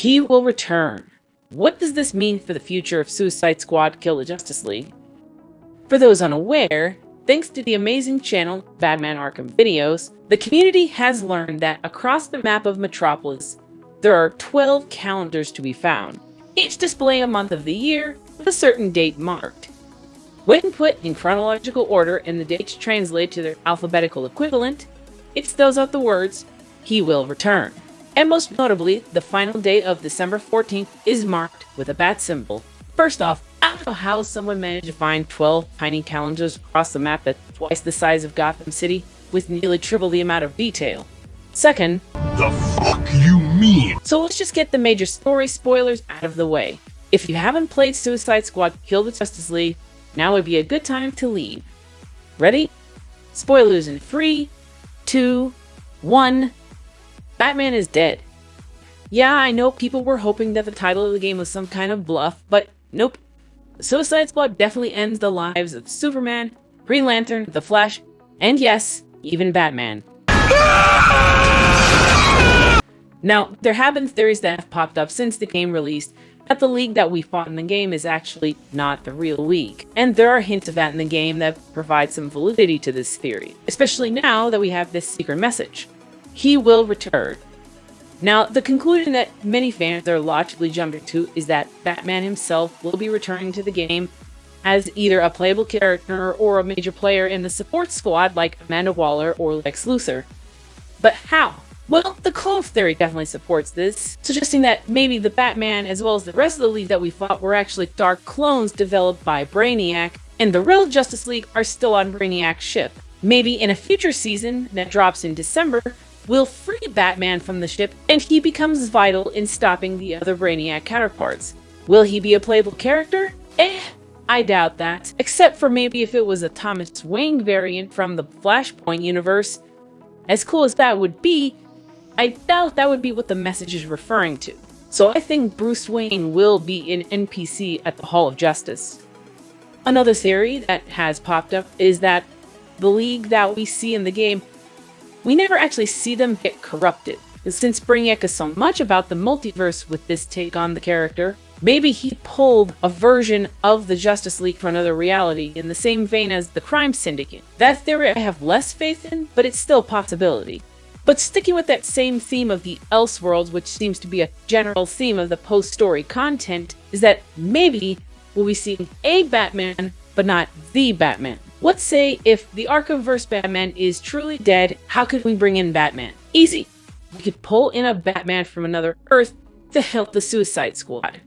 He will return. What does this mean for the future of Suicide Squad Kill the Justice League? For those unaware, thanks to the amazing channel Batman Arkham Videos, the community has learned that across the map of Metropolis, there are 12 calendars to be found, each displaying a month of the year with a certain date marked. When put in chronological order and the dates translate to their alphabetical equivalent, it spells out the words, "He will return." And most notably, the final day of December 14th is marked with a bat symbol. First off, I don't know how someone managed to find 12 tiny calendars across the map that's twice the size of Gotham City with nearly triple the amount of detail. Second, the fuck you mean? So let's just get the major story spoilers out of the way. If you haven't played Suicide Squad Kill the Justice League, now would be a good time to leave. Ready? Spoilers in 3, 2, 1. Batman is dead. Yeah, I know people were hoping that the title of the game was some kind of bluff, but nope. Suicide Squad definitely ends the lives of Superman, Green Lantern, The Flash, and yes, even Batman. Now, there have been theories that have popped up since the game released that the League that we fought in the game is actually not the real League. And there are hints of that in the game that provide some validity to this theory, especially now that we have this secret message. He will return. Now, the conclusion that many fans are logically jumping to is that Batman himself will be returning to the game as either a playable character or a major player in the support squad like Amanda Waller or Lex Luthor. But how? Well, the clone theory definitely supports this, suggesting that maybe the Batman as well as the rest of the League that we fought were actually dark clones developed by Brainiac, and the real Justice League are still on Brainiac's ship. Maybe in a future season that drops in December, we'll free Batman from the ship and he becomes vital in stopping the other Brainiac counterparts. Will he be a playable character? I doubt that, except for maybe if it was a Thomas Wayne variant from the Flashpoint universe. As cool as that would be, I doubt that would be what the message is referring to. So I think Bruce Wayne will be an NPC at the Hall of Justice. Another theory that has popped up is that the League that we see in the game, we never actually see them get corrupted. Since Brainiac is so much about the multiverse with this take on the character, maybe he pulled a version of the Justice League from another reality in the same vein as the Crime Syndicate. That theory I have less faith in, but it's still a possibility. But sticking with that same theme of the Elseworlds, which seems to be a general theme of the post-story content, is that maybe we'll be seeing a Batman, but not the Batman. Let's say if the Arkhamverse Batman is truly dead, how could we bring in Batman? Easy. We could pull in a Batman from another Earth to help the Suicide Squad.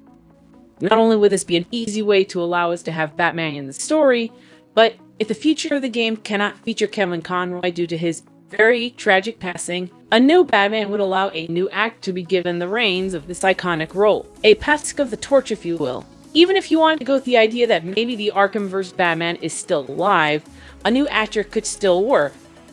Not only would this be an easy way to allow us to have Batman in the story, but if the future of the game cannot feature Kevin Conroy due to his very tragic passing, a new Batman would allow a new actor to be given the reins of this iconic role. A passing of the torch, if you will. Even if you want to go with the idea that maybe the Arkhamverse Batman is still alive, a new actor could still work,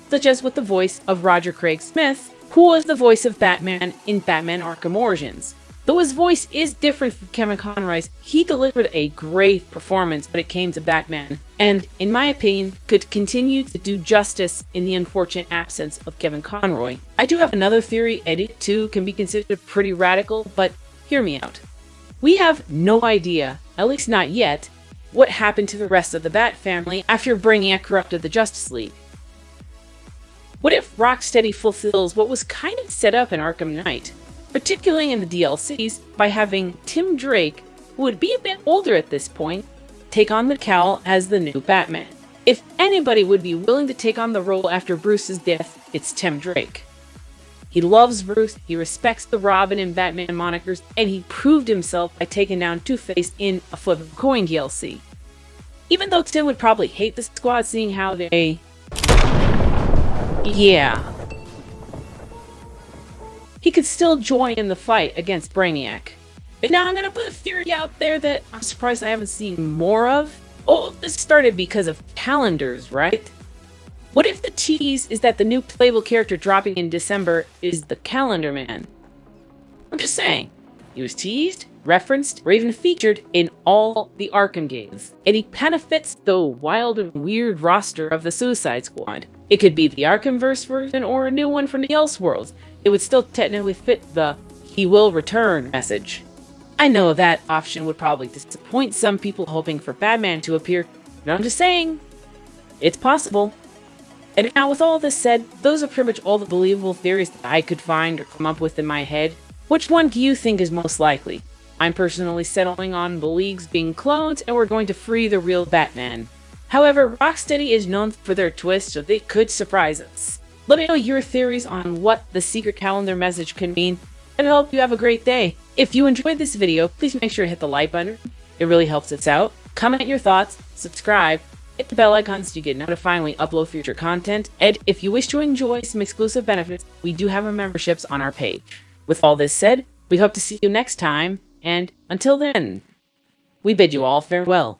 such as with the voice of Roger Craig Smith, who was the voice of Batman in Batman Arkham Origins. Though his voice is different from Kevin Conroy's, he delivered a great performance when it came to Batman, and, in my opinion, could continue to do justice in the unfortunate absence of Kevin Conroy. I do have another theory, and it too can be considered pretty radical, but hear me out. We have no idea, at least not yet, what happened to the rest of the Bat family after Brainiac corrupted the Justice League. What if Rocksteady fulfills what was kind of set up in Arkham Knight, particularly in the DLCs, by having Tim Drake, who would be a bit older at this point, take on the cowl as the new Batman? If anybody would be willing to take on the role after Bruce's death, it's Tim Drake. He loves Bruce, he respects the Robin and Batman monikers, and he proved himself by taking down Two-Face in a Flip of a Coin DLC. Even though Tim would probably hate the squad seeing how they... yeah. He could still join in the fight against Brainiac. But now I'm gonna put a theory out there that I'm surprised I haven't seen more of. Oh, this started because of calendars, right? What if the tease is that the new playable character dropping in December is the Calendar Man? I'm just saying. He was teased, referenced, or even featured in all the Arkham games. And he kind of fits the wild and weird roster of the Suicide Squad. It could be the Arkhamverse version or a new one from the Elseworlds. It would still technically fit the he will return message. I know that option would probably disappoint some people hoping for Batman to appear, but I'm just saying, it's possible. And now with all this said, those are pretty much all the believable theories that I could find or come up with in my head. Which one do you think is most likely? I'm personally settling on the League's being clones and we're going to free the real Batman. However, Rocksteady is known for their twists, so they could surprise us. Let me know your theories on what the secret calendar message could mean, and I hope you have a great day. If you enjoyed this video, please make sure to hit the like button. It really helps us out. Comment your thoughts, subscribe, hit the bell icon so you get notified when we upload future content, and if you wish to enjoy some exclusive benefits, we do have our memberships on our page. With all this said, we hope to see you next time, and until then, we bid you all farewell.